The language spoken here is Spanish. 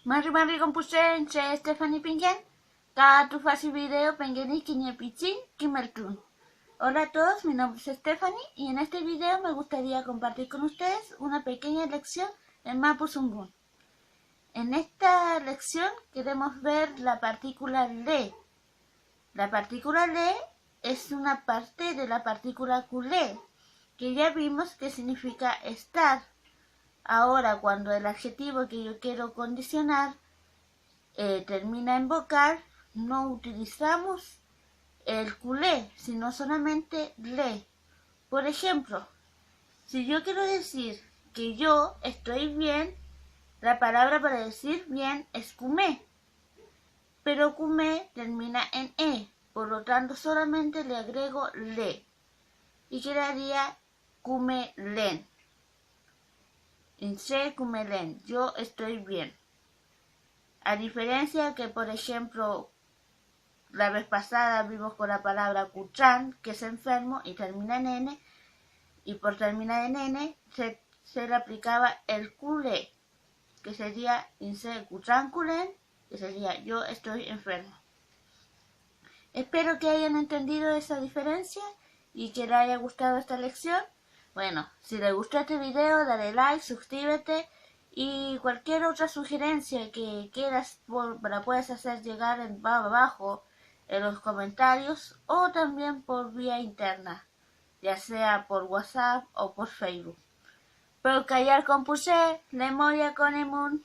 Mari kompusen saya Stephanie Pingen. Katu fácil video Pengeni Kiñepichin Kimeltun. Hola a todos, mi nombre es Stephanie y en este video me gustaría compartir con ustedes una pequeña lección en Mapudungun. En esta lección queremos ver la partícula le. La partícula le es una parte de la partícula culé, que ya vimos que significa estar. Ahora, cuando el adjetivo que yo quiero condicionar termina en vocal, no utilizamos el culé, sino solamente le. Por ejemplo, si yo quiero decir que yo estoy bien, la palabra para decir bien es cumé, pero cumé termina en e, por lo tanto solamente le agrego le y quedaría cumelen. Inse cumelen, yo estoy bien. A diferencia que, por ejemplo, la vez pasada vimos con la palabra cuchan, que es enfermo y termina en n, y por terminar en n se le aplicaba el culé, que sería inse cuchan culen, que sería yo estoy enfermo. Espero que hayan entendido esa diferencia y que les haya gustado esta lección. Bueno, si les gustó este video, dale like, suscríbete y cualquier otra sugerencia que quieras la puedes hacer llegar abajo en los comentarios o también por vía interna, ya sea por WhatsApp o por Facebook. Pero callar compuse, memoria con emun.